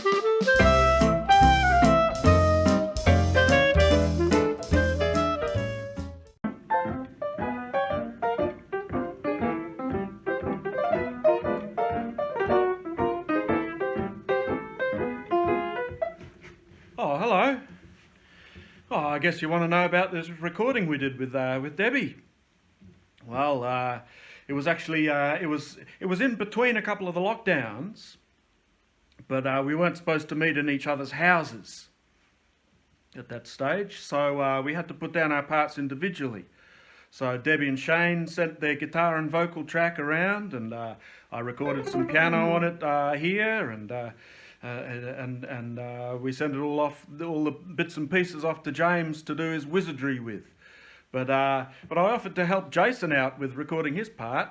Oh, hello. Oh, I guess you want to know about this recording we did with Debbie. Well, it was actually it was in between a couple of the lockdowns, but we weren't supposed to meet in each other's houses at that stage, so we had to put down our parts individually. So Debbie and Shane sent their guitar and vocal track around, and I recorded some piano on it here, and we sent it all off, all the bits and pieces off to James to do his wizardry with. But I offered to help Jason out with recording his part,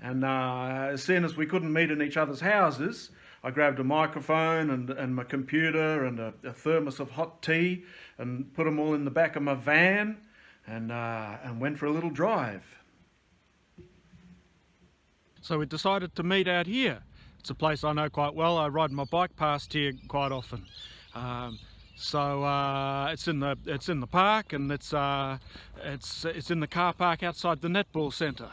and seeing as we couldn't meet in each other's houses, I grabbed a microphone and my computer and a thermos of hot tea and put them all in the back of my van and went for a little drive. So we decided to meet out here. It's a place I know quite well. I ride my bike past here quite often. So it's in the park, and it's in the car park outside the netball centre.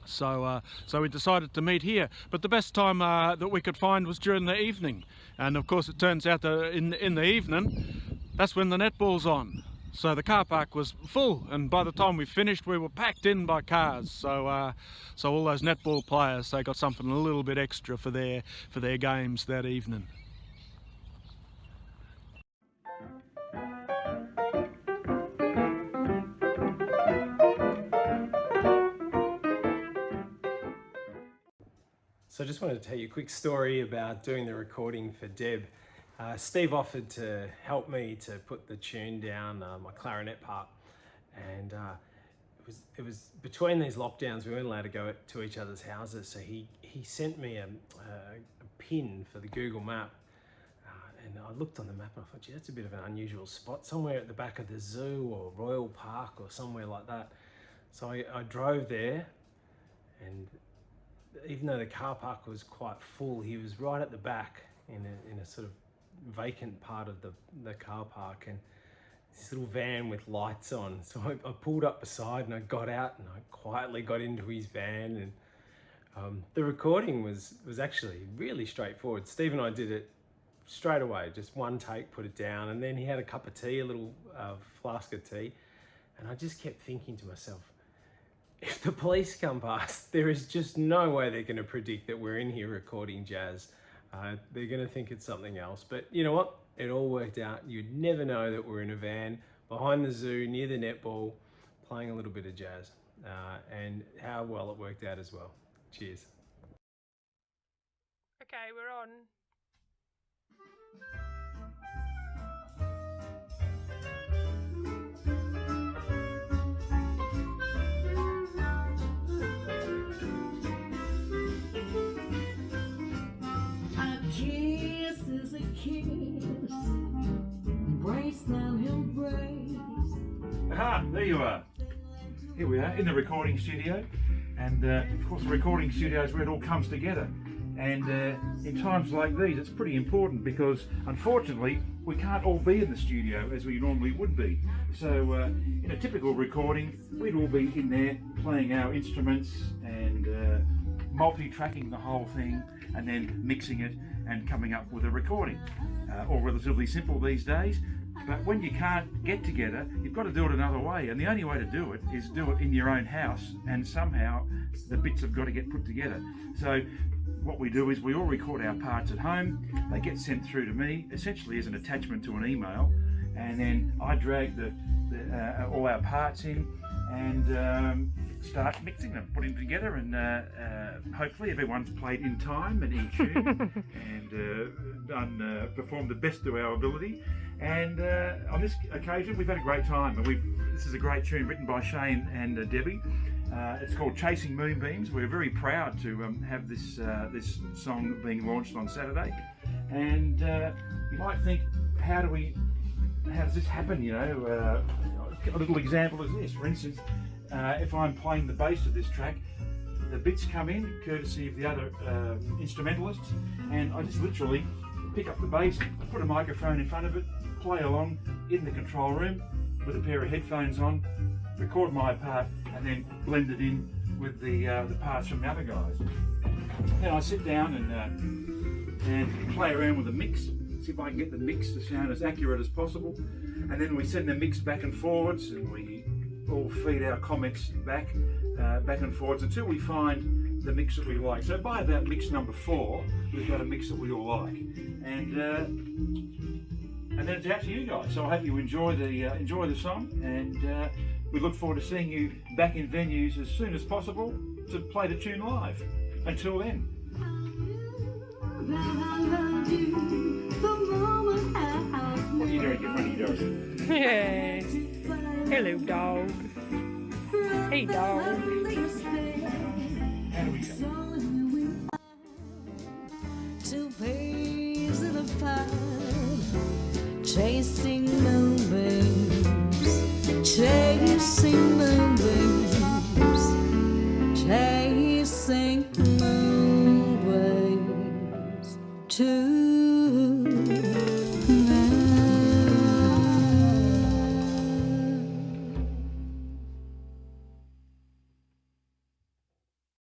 So we decided to meet here. But the best time that we could find was during the evening, and of course it turns out that in the evening, that's when the netball's on. So the car park was full, and by the time we finished, we were packed in by cars. So all those netball players, they got something a little bit extra for their games that evening. So I just wanted to tell you a quick story about doing the recording for Deb. Steve offered to help me to put the tune down, my clarinet part, and it was between these lockdowns we weren't allowed to go to each other's houses, so he sent me a pin for the Google map, and I looked on the map and I thought, gee, that's a bit of an unusual spot, somewhere at the back of the zoo or Royal Park or somewhere like that. So I drove there, and even though the car park was quite full, he was right at the back in a sort of vacant part of the car park, and this little van with lights on. So I pulled up beside and I got out and I quietly got into his van, and the recording was actually really straightforward. Steve and I did it straight away, just one take, put it down, and then he had a cup of tea, a little flask of tea, and I just kept thinking to myself, if the police come past, there is just no way they're going to predict that we're in here recording jazz. They're going to think it's something else. But you know what? It all worked out. You'd never know that we're in a van behind the zoo near the netball playing a little bit of jazz. And how well it worked out as well. Cheers. Okay, we're on. Aha, there you are. Here we are in the recording studio, and of course the recording studio is where it all comes together, and in times like these it's pretty important because unfortunately we can't all be in the studio as we normally would be. So in a typical recording we'd all be in there playing our instruments and multi-tracking the whole thing and then mixing it and coming up with a recording. All relatively simple these days. But when you can't get together, you've got to do it another way, and the only way to do it is do it in your own house, and somehow the bits have got to get put together. So what we do is we all record our parts at home, they get sent through to me, essentially as an attachment to an email, and then I drag all our parts in and start mixing them, putting them together, and hopefully everyone's played in time and in tune and performed the best of our ability. And on this occasion we've had a great time, and this is a great tune written by Shane and Debbie. It's called Chasing Moonbeams. We're very proud to have this song being launched on Saturday, and you might think, how does this happen? You know, a little example is this. For instance, if I'm playing the bass of this track, the bits come in courtesy of the other instrumentalists, and I just literally pick up the bass, put a microphone in front of it, play along in the control room with a pair of headphones on, record my part, and then blend it in with the parts from the other guys. Then I sit down and play around with the mix, see if I can get the mix to sound as accurate as possible, and then we send the mix back and forwards, and we all feed our comments back and forwards until we find the mix that we like. So by about mix number 4, we've got a mix that we all like, and then it's out to you guys. So I hope you enjoy the song, and we look forward to seeing you back in venues as soon as possible to play the tune live. Until then. What are you doing? What are you doing? Yeah. Hello, dog. Hey, dog. How do we go? 2 pages in a pile, chasing moonbeams.